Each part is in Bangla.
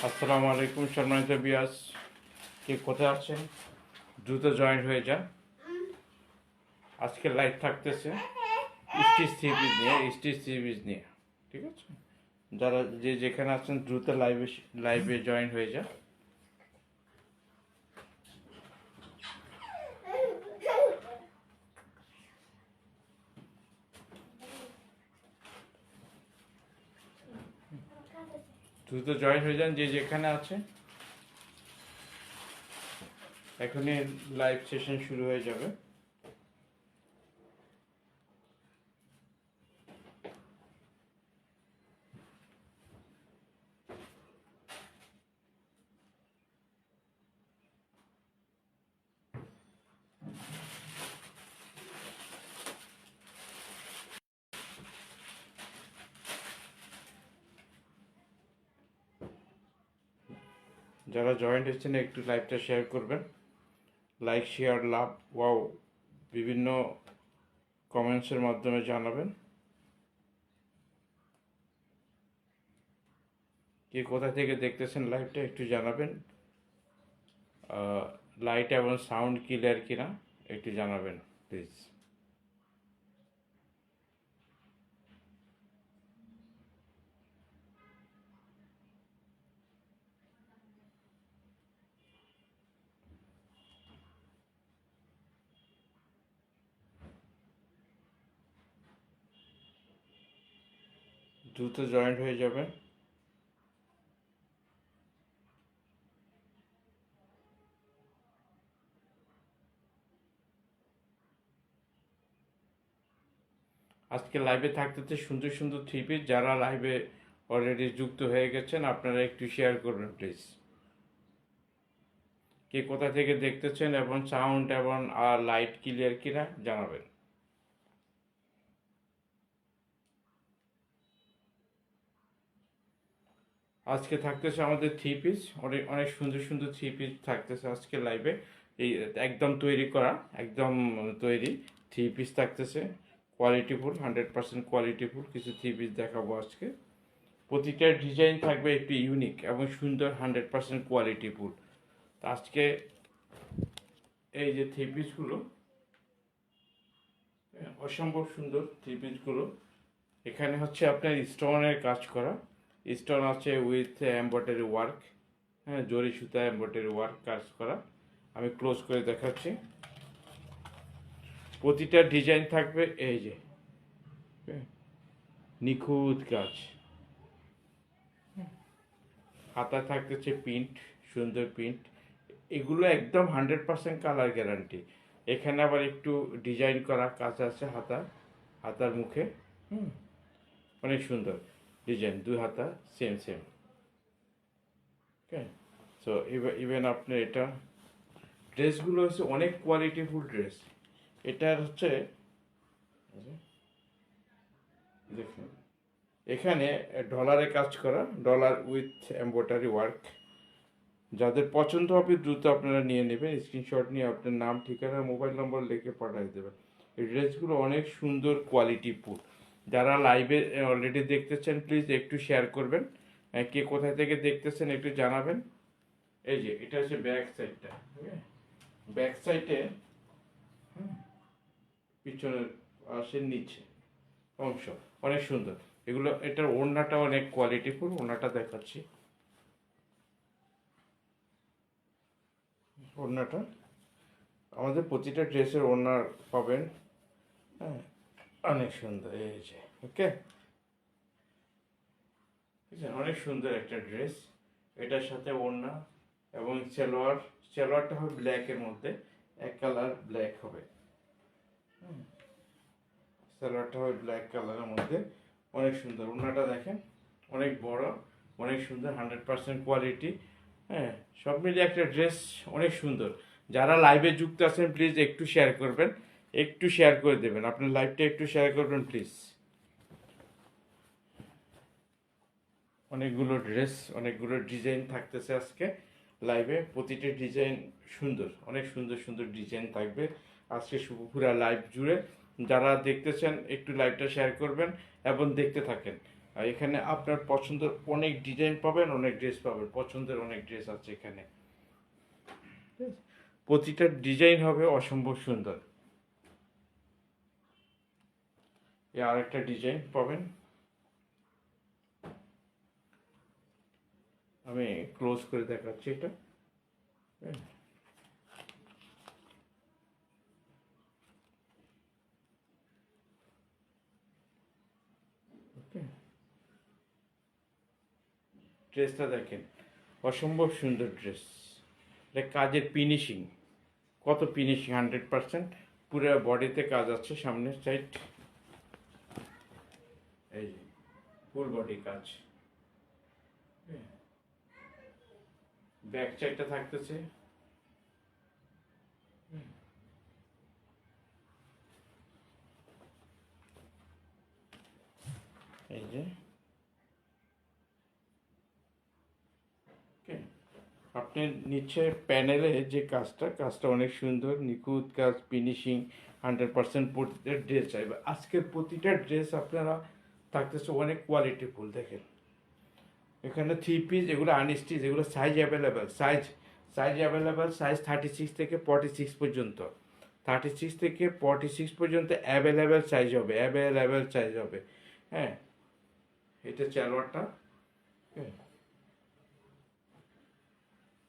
আসসালামু আলাইকুম সম্মানিত বিয়াস, কে কোথায় আছেন দ্রুত জয়েন হয়ে যান। আজকে লাইভ থাকতেছে স্টিচ সি বিজ নিয়ে, ঠিক আছে? যারা যে যেখানে আছেন দ্রুত লাইভে জয়েন হয়ে যান। দ্রুত জয়েন হয়ে যান যে যেখানে আছে। এখনই লাইভ সেশন শুরু হয়ে যাবে। যারা জয়েন্ট হচ্ছেন একটু লাইভটা শেয়ার করবেন। লাইক, শেয়ার, লাভ, ওয়াও বিভিন্ন কমেন্টসের মাধ্যমে জানাবেন কে কোথা থেকে দেখতেছেন লাইভটা একটু জানাবেন। লাইট এবং সাউন্ড ক্লিয়ার কিনা একটু জানাবেন প্লিজ। দ্রুত জয়েন্ট হয়ে যাবেন। আজকে লাইভে থাকতে সুন্দর সুন্দর থ্রি পিস, যারা লাইভে অলরেডি যুক্ত হয়ে গেছেন আপনারা একটু শেয়ার করবেন প্লিজ। কে কোথা থেকে দেখতেছেন এবং সাউন্ড এবং লাইট ক্লিয়ার কিনা জানাবেন। আজকে থাকতেছে আমাদের থ্রি পিস, অনেক অনেক সুন্দর সুন্দর থ্রি পিস থাকতেছে আজকে লাইভে। এই একদম তৈরি করা, একদম তৈরি থ্রি পিস থাকতেছে। কোয়ালিটিফুল, 100% কোয়ালিটিফুল কিছু থ্রি পিস দেখাবো আজকে। প্রতিটা ডিজাইন থাকবে একটু ইউনিক এবং সুন্দর, 100% কোয়ালিটিফুল। আজকে এই যে থ্রি পিসগুলো অসম্ভব সুন্দর থ্রি পিসগুলো। এখানে হচ্ছে আপনার স্টোনের কাজ করা, স্টোন আছে উইথ এমব্রয়ডারি ওয়ার্ক, হ্যাঁ, জরি সুতা এমব্রয়ডারি ওয়ার্ক কাজ করা। আমি ক্লোজ করে দেখাচ্ছি। প্রতিটা ডিজাইন থাকবে এই যে নিখুঁত কাজ। হাতা থাকতেছে প্রিন্ট, সুন্দর প্রিন্ট। এগুলো একদম 100% কালার গ্যারান্টি। এখানে আবার একটু ডিজাইন করা কাজ আছে হাতার মুখে। অনেক সুন্দর ডিজাইন, দুই হাতা সেম সেম। ওকে, সো ইভেন আপনার এটা ড্রেসগুলো হচ্ছে অনেক কোয়ালিটিফুল ড্রেস। এটার হচ্ছে দেখুন এখানে ডলারে কাজ করা, ডলার উইথ এমব্রয়ডারি ওয়ার্ক। যাদের পছন্দ হবে দ্রুত আপনারা নিয়ে নেবেন, স্ক্রিনশট নিয়ে আপনার নাম, ঠিকানা, মোবাইল নম্বর লিখে পাঠিয়ে দেবেন। এই ড্রেসগুলো অনেক সুন্দর কোয়ালিটিফুল। যারা লাইভে অলরেডি দেখতেছেন প্লিজ একটু শেয়ার করবেন। কে কোথায় থেকে দেখতেছেন একটু জানাবেন। এই যে এটা হচ্ছে ব্যাক সাইডটা, ব্যাক সাইডে পিছনের পাশের নিচে অংশ অনেক সুন্দর। এগুলো এটার ওড়নাটা অনেক কোয়ালিটিফুল, ওড়নাটা দেখাচ্ছি। ওড়নাটা আমাদের প্রতিটা ড্রেসের ওড়না পাবেন, হ্যাঁ, অনেক সুন্দর। এই যে ওকে, অনেক সুন্দর একটা ড্রেস। এটার সাথে ওড়না এবং সালোয়ারটা হবে ব্ল্যাকের মধ্যে, এক কালার ব্ল্যাক হবে। সালোয়ারটা হবে ব্ল্যাক কালারের মধ্যে, অনেক সুন্দর। ওড়নাটা দেখেন অনেক বড়, অনেক সুন্দর, 100% কোয়ালিটি। হ্যাঁ, সব মিলিয়ে একটা ড্রেস অনেক সুন্দর। যারা লাইভে যুক্ত আছেন প্লিজ একটু শেয়ার করবেন, একটু শেয়ার করে দেবেন, আপনার লাইভটা একটু শেয়ার করবেন প্লিজ। অনেকগুলো ড্রেস, অনেকগুলো ডিজাইন থাকতেছে আজকে লাইভে। প্রতিটি ডিজাইন সুন্দর, অনেক সুন্দর সুন্দর ডিজাইন থাকবে আজকে পুরা লাইভ জুড়ে। যারা দেখতেছেন একটু লাইভটা শেয়ার করবেন এবং দেখতে থাকেন। আর এখানে আপনার পছন্দের অনেক ডিজাইন পাবেন, অনেক ড্রেস পাবেন, পছন্দের অনেক ড্রেস আছে এখানে। প্রতিটা ডিজাইন হবে অসম্ভব সুন্দর। এ আরেকটা ডিজাইন পাবেন, আমি ক্লোজ করে দেখাচ্ছি এটা। ওকে, ড্রেসটা দেখেন, অসম্ভব সুন্দর ড্রেস। এটা কাজের ফিনিশিং, কত ফিনিশিং, 100%। পুরো বডিতে কাজ আছে, সামনের সাইড এই যে ফুল বডি কাজ, ব্যাক সাইডটা থাকতেছে এই যে। ওকে, আপনি নিচে প্যানেলে যে কাজটা অনেক সুন্দর, নিখুঁত কাজ, ফিনিশিং 100%। প্রতিটা ড্রেস চাইবে, আজকের প্রতিটা ড্রেস আপনারা থাকতেছে অনেক কোয়ালিটিফুল। দেখেন এখানে 3 পিস, এগুলো আনস্টিচ, এগুলো size available, size available, size 36 থেকে 46 পর্যন্ত, 36 থেকে 46 পর্যন্ত অ্যাভেলেবেল সাইজ হবে, অ্যাভেলেবেল সাইজ হবে। হ্যাঁ, এটা চালোয়ারটা। হ্যাঁ,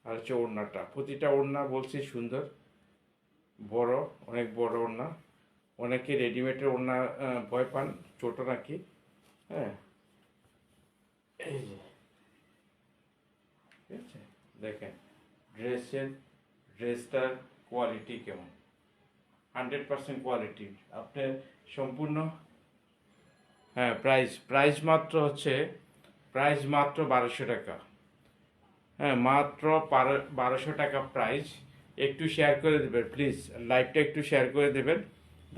আর হচ্ছে ওড়নাটা, প্রতিটা ওড়না বলছি সুন্দর, বড়, অনেক বড় ওড়না। অনেকে রেডিমেডের ওড়না ভয় পান, ছোট নাকি। হ্যাঁ, এই যে, ঠিক আছে, দেখেন ড্রেসটার কোয়ালিটি কেমন, 100% কোয়ালিটি। আপনার সম্পূর্ণ, হ্যাঁ, প্রাইস মাত্র হচ্ছে, প্রাইস মাত্র 1200 টাকা। হ্যাঁ, মাত্র 1200 টাকা প্রাইস। একটু শেয়ার করে দেবেন প্লিজ, লাইভটা একটু শেয়ার করে দেবেন।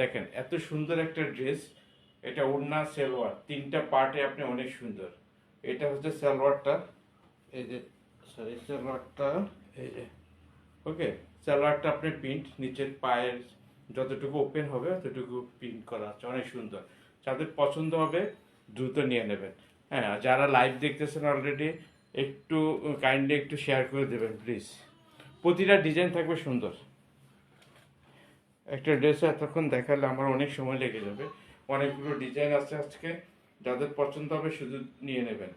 দেখেন এত সুন্দর একটা ড্রেস, এটা ওড়না সালোয়ার, 3টা পার্টে আপনি অনেক সুন্দর। এটা হচ্ছে সালোয়ারটা, এই যে, সরি, সালোয়ারটা এই যে। ওকে, সালোয়ারটা আপনি প্রিন্ট, নিচের পায়ের যতটুকু ওপেন হবে ততটুকু প্রিন্ট করা আছে, অনেক সুন্দর। যাদের পছন্দ হবে দ্রুত নিয়ে নেবেন। হ্যাঁ, আর যারা লাইভ দেখতেছেন অলরেডি, একটু কাইন্ডলি একটু শেয়ার করে দেবেন প্লিজ। প্রতিটা ডিজাইন থাকবে সুন্দর। একটা ড্রেসে এতক্ষণ দেখালে আমার অনেক সময় লেগে যাবে, অনেকগুলো ডিজাইন আছে আজকে, যাদের পছন্দ হবে শুধু নিয়ে নেবেন।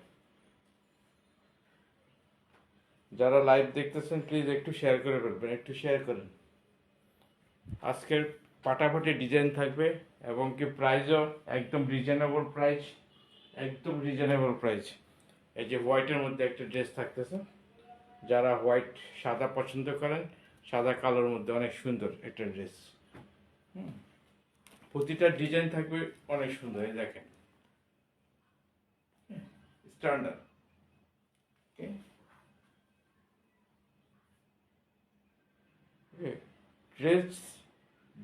যারা লাইভ দেখতেছেন প্লিজ একটু শেয়ার করে ফেলবেন, একটু শেয়ার করেন। আজকের ফাটাফাটি ডিজাইন থাকবে, এবং কি প্রাইসও একদম রিজনেবল প্রাইস, একদম রিজনেবল প্রাইস। এই যে হোয়াইটের মধ্যে একটা ড্রেস থাকতেছে, যারা হোয়াইট সাদা পছন্দ করেন, সাদা কালোর মধ্যে অনেক সুন্দর একটা ড্রেস। প্রতিটা ডিজাইন থাকবে অনেক সুন্দর, এই দেখেন, স্ট্যান্ডার্ড। ওকে, ড্রেস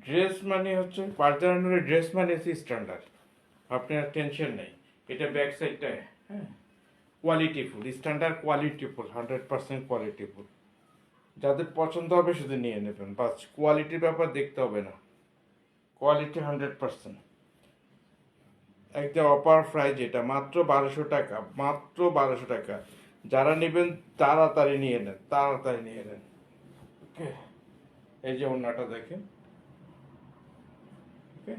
ড্রেস মানে হচ্ছে পার্জারানোর ড্রেস মানে হচ্ছে স্ট্যান্ডার্ড, আপনার টেনশন নেই। এটা ব্যাক সাইডটা, হ্যাঁ, কোয়ালিটিফুল, স্ট্যান্ডার্ড কোয়ালিটিফুল, 100% কোয়ালিটিফুল। যাদের পছন্দ হবে শুধু নিয়ে নেবেন, বাস কোয়ালিটির ব্যাপার দেখতে হবে না, কোয়ালিটি 100%। একদম অপার প্রাইস, এটা মাত্র 1200 টাকা, মাত্র 1200 টাকা। যারা নেবেন তাড়াতাড়ি নিয়ে নেন, তাড়াতাড়ি নিয়ে নেন। ওকে, এই যে ওড়নাটা দেখেন। ওকে,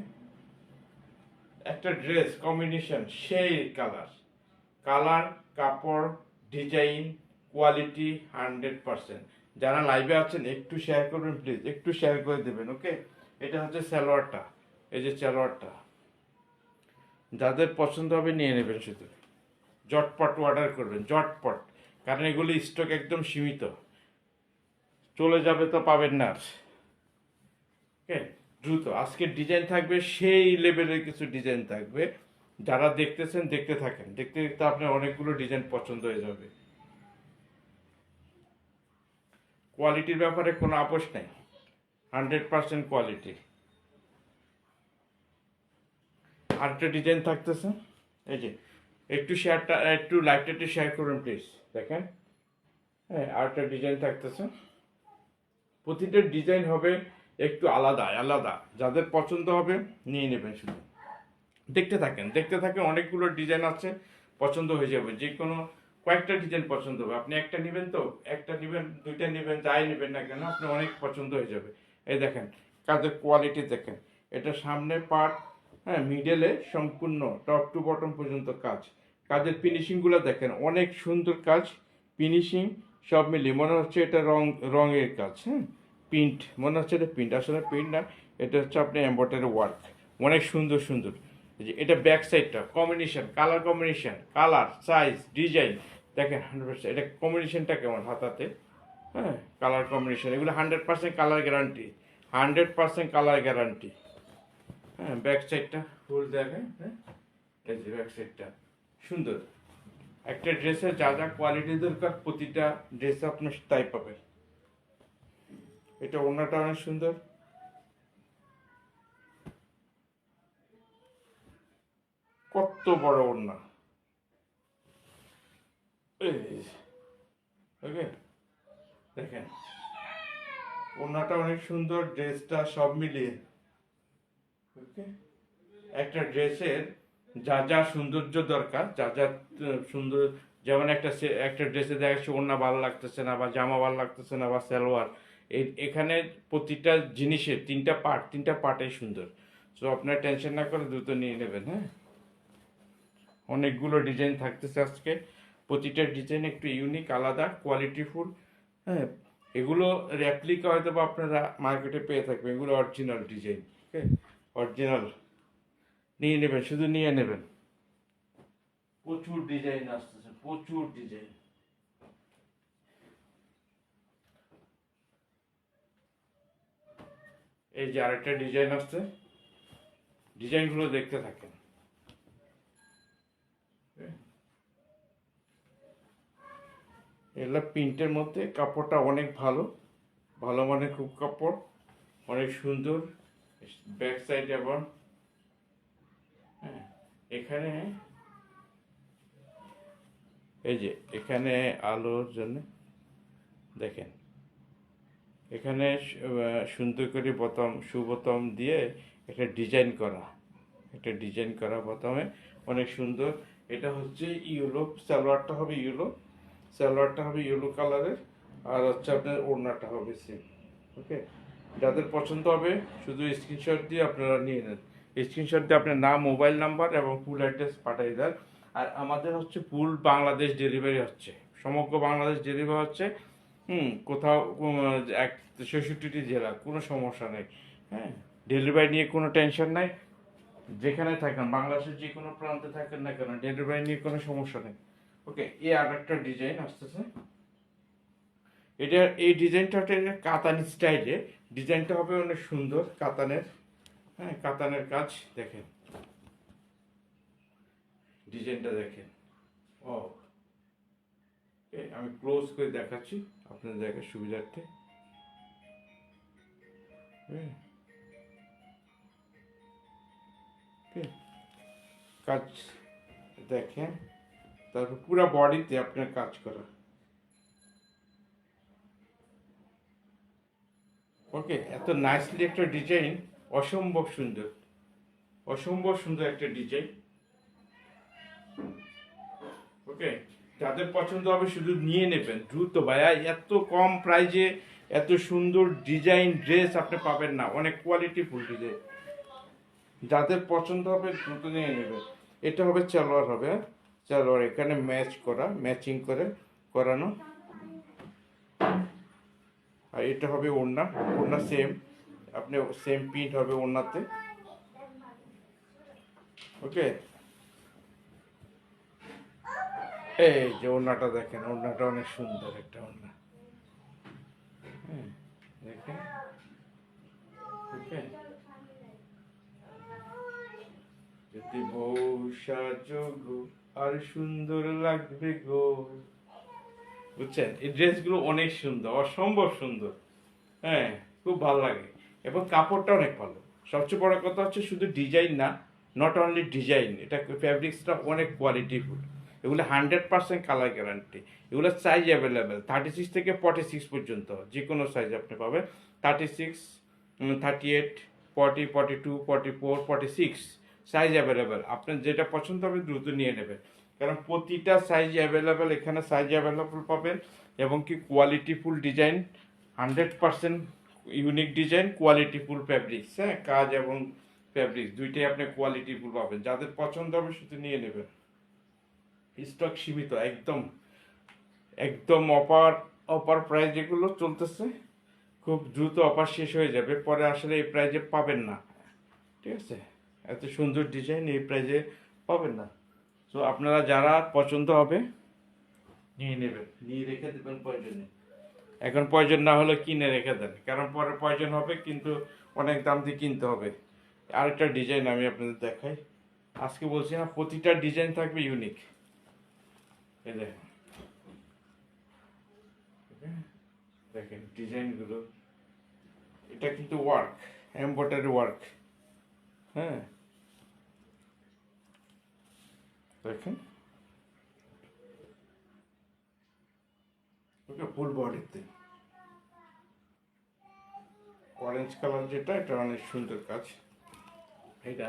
একটা ড্রেস কম্বিনেশন সেই কালার, কালার, কাপড়, ডিজাইন, কোয়ালিটি 100%। যারা লাইভে আছেন একটু শেয়ার করবেন প্লিজ, একটু শেয়ার করে দেবেন। ওকে, এটা হচ্ছে সালোয়ারটা, এই যে সালোয়ারটা, যাদের পছন্দ হবে নিয়ে নেবেন, শুধু জটপট অর্ডার করবেন, জটপট, কারণ এগুলো স্টক একদম সীমিত, চলে যাবে তো পাবেন না। ওকে, দ্রুত আজকের ডিজাইন থাকবে, সেই লেভেলের কিছু ডিজাইন থাকবে। যারা দেখতেছেন দেখতে থাকেন, দেখতে দেখতে আপনার অনেকগুলো ডিজাইন পছন্দ হয়ে যাবে। কোয়ালিটির ব্যাপারে কোনো আপোষ নেই, 100% কোয়ালিটি। আরেকটা ডিজাইন থাকতেছে, এই যে, একটু শেয়ারটা, একটু লাইভটা একটু শেয়ার করবেন প্লিজ। দেখেন, হ্যাঁ, আরেকটা ডিজাইন থাকতেছে, প্রতিটা ডিজাইন হবে একটু আলাদা আলাদা। যাদের পছন্দ হবে নিয়ে নেবেন, শুধু দেখতে থাকেন, দেখতে থাকেন, অনেকগুলো ডিজাইন আছে, পছন্দ হয়ে যাবে। যে কোনো কয়েকটা ডিজাইন পছন্দ হবে, আপনি একটা নেবেন তো, একটা নেবেন, দুইটা নেবেন, যাই নেবেন না কেন আপনি অনেক পছন্দ হয়ে যাবে। এই দেখেন কাজের কোয়ালিটি দেখেন, এটা সামনে পার্ট, হ্যাঁ, মিডলে সম্পূর্ণ টপ টু বটম পর্যন্ত কাজ। কাজের ফিনিশিংগুলো দেখেন, অনেক সুন্দর কাজ, ফিনিশিং সব মিলিয়ে মনে হচ্ছে এটা রঙের কাজ, হ্যাঁ, প্রিন্ট মনে হচ্ছে এটা প্রিন্ট, আসলে প্রিন্ট না, এটা হচ্ছে আপনি এম্ব্রয়ডারি ওয়ার্ক, অনেক সুন্দর সুন্দর। এই যে এটা ব্যাক সাইডটা কম্বিনেশন, কালার সাইজ ডিজাইন দেখেন 100%, এটা কম্বিনেশনটা কেমন হাতাতে, হ্যাঁ, কালার কম্বিনেশন, এগুলো 100% কালার গ্যারান্টি, 100% কালার গ্যারান্টি। হ্যাঁ, ব্যাক সাইডটা ফুল দেখেন, হ্যাঁ, এই যে ব্যাক সাইডটা সুন্দর। একটা ড্রেসের যা যা কোয়ালিটি দরকার প্রতিটা ড্রেসে আপনি তাই পাবেন। এটা ওড়নাটা অনেক সুন্দর, কত বড় ওড়না, ওকে দেখেন ওড়নাটা অনেক সুন্দর, ড্রেসটা সব মিলিয়ে, ওকে, একটা ড্রেসের যা যা সৌন্দর্য দরকার, যা যা সুন্দর, যেমন একটা ড্রেসে দেখা যাচ্ছে ওড়না ভালো লাগতেছে না, বা জামা ভালো লাগতেছে না, বা সালোয়ার, এখানে প্রতিটা জিনিসের তিনটা পার্টই সুন্দর। সো আপনার টেনশন না করে দ্রুত নিয়ে নেবেন। হ্যাঁ, অনেকগুলো ডিজাইন থাকতেছে আজকে, প্রতিটা ডিজাইন একটু ইউনিক, আলাদা, কোয়ালিটিফুল। হ্যাঁ, এগুলো রেপ্লিকা হয়তো বা আপনারা মার্কেটে পেয়ে থাকবেন, এগুলো অরিজিনাল ডিজাইন, ওকে, অরিজিনাল নিয়ে নেবেন, শুধু নিয়ে নেবেন। প্রচুর ডিজাইন আসতেছে, প্রচুর ডিজাইন। এই যে আরেকটা ডিজাইন আসছে, ডিজাইনগুলো দেখতে থাকেন। এগুলো প্রিন্টের মধ্যে, কাপড়টা অনেক ভালো, ভালো মানে খুব কাপড় অনেক সুন্দর। ব্যাক সাইড এবং, হ্যাঁ, এখানে এই যে এখানে আলোর জন্য দেখেন, এখানে সুন্দর করে সুবোতাম দিয়ে একটা ডিজাইন করা বোতামে, অনেক সুন্দর। এটা হচ্ছে ইয়েলো, সালোয়ারটা হবে ইয়েলো কালারের, আর হচ্ছে আপনার ওড়নাটা হবে সেম, ওকে। যাদের পছন্দ হবে শুধু স্ক্রিনশট দিয়ে আপনারা নিয়ে নেন, স্ক্রিনশট দিয়ে আপনার নাম, মোবাইল নাম্বার এবং ফুল অ্যাড্রেস পাঠিয়ে দেন। আর আমাদের হচ্ছে ফুল বাংলাদেশ ডেলিভারি হচ্ছে, সমগ্র বাংলাদেশ ডেলিভারি হচ্ছে। কোথাও এক 66টি জেলা, কোনো সমস্যা নেই। হ্যাঁ, ডেলিভারি নিয়ে কোনো টেনশন নাই, যেখানে থাকেন বাংলাদেশের যে কোনো প্রান্তে থাকেন না কেন ডেলিভারি নিয়ে কোনো সমস্যা নেই। ওকে, আর একটা ডিজাইন আসতেছে, এই ডিজাইনটা হচ্ছে কাতানি স্টাইলে, ডিজাইনটা হবে অনেক সুন্দর কাতানের, হ্যাঁ, কাতানের কাজ দেখেন, ডিজাইনটা দেখেন। ও, আমি ক্লোজ করে দেখাচ্ছি আপনার দেখার সুবিধার্থে। কাজ দেখেন, তারপর পুরো বডিতে আপনার কাজ করা, ওকে, এত নাইসলি একটা ডিজাইন, অসম্ভব সুন্দর, অসম্ভব সুন্দর একটা ডিজাইন, ওকে। যাদের পছন্দ হবে শুধু নিয়ে নেবেন দ্রুত, ভাইয়া এত কম প্রাইজে এত সুন্দর ডিজাইন ড্রেস আপনি পাবেন না, অনেক কোয়ালিটিফুল ডিজাইন। যাদের পছন্দ হবে দ্রুত নিয়ে নেবেন। এটা হবে সালোয়ার, হবে সালোয়ার, এখানে ম্যাচিং করে করানো, আর এটা হবে ওড়না সেম, আপনি সেম প্রিন্ট হবে ওড়নাতে, ওকে। এই যে ওড়নাটা দেখেন, ওড়নাটা অনেক সুন্দর একটা ওড়না, হ্যাঁ, দেখেন, ওকে। যদি বউ সাজো গো আর সুন্দর লাগবে গো, বুঝছেন, এই ড্রেসগুলো অনেক সুন্দর, অসম্ভব সুন্দর, হ্যাঁ, খুব ভালো লাগে, এবং কাপড়টা অনেক ভালো। সবচেয়ে বড় কথা হচ্ছে শুধু ডিজাইন না, নট অনলি ডিজাইন, এটা ফ্যাব্রিক্সটা অনেক কোয়ালিটিফুল। এগুলো 100% কালার গ্যারান্টি, এগুলো সাইজ অ্যাভেলেবেল 36 থেকে 46 পর্যন্ত, যে কোনো সাইজ আপনি পাবেন, 36, 38, 40, 42, 44, 46 সাইজ অ্যাভেলেবেল। আপনার যেটা পছন্দ হবে দ্রুত নিয়ে নেবেন, কারণ প্রতিটা সাইজ অ্যাভেলেবেল, এখানে সাইজ অ্যাভেলেবেল পাবেন এবং কি কোয়ালিটিফুল ডিজাইন, 100% ইউনিক ডিজাইন, কোয়ালিটিফুল ফ্যাব্রিক্স, হ্যাঁ, কাজ এবং ফ্যাব্রিক্স দুইটাই আপনি কোয়ালিটিফুল পাবেন। যাদের পছন্দ হবে শুধু নিয়ে নেবেন। স্টক সীমিত, একদম একদম অপার অপার প্রাইস যেগুলো চলতেছে, খুব দ্রুত অফার শেষ হয়ে যাবে, পরে আসলে এই প্রাইজে পাবেন না, ঠিক আছে? এত সুন্দর ডিজাইন এই প্রাইজে পাবেন না। তো আপনারা যারা পছন্দ হবে নিয়ে নেবেন, নিয়ে রেখে দেবেন প্রয়োজনে। এখন প্রয়োজন না হলে কিনে রেখে দেন, কারণ পরে প্রয়োজন হবে কিন্তু অনেক দাম দিয়ে কিনতে হবে। আরেকটা ডিজাইন আমি আপনাদের দেখাই, আজকে বলছি না প্রতিটা ডিজাইন থাকবে ইউনিক। এই দেখেন, দেখেন ডিজাইনগুলো, এটা কিন্তু ওয়ার্ক, এমব্রয়ডারি ওয়ার্ক, হ্যাঁ দেখেন, ওকে ফুল বডিতে অরেঞ্জ কালার যেটা, এটা অনেক সুন্দর কাজ। এটা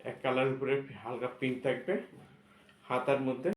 এক কালারের উপরে হালকা পিঙ্ক থাকবে, হাতার মধ্যে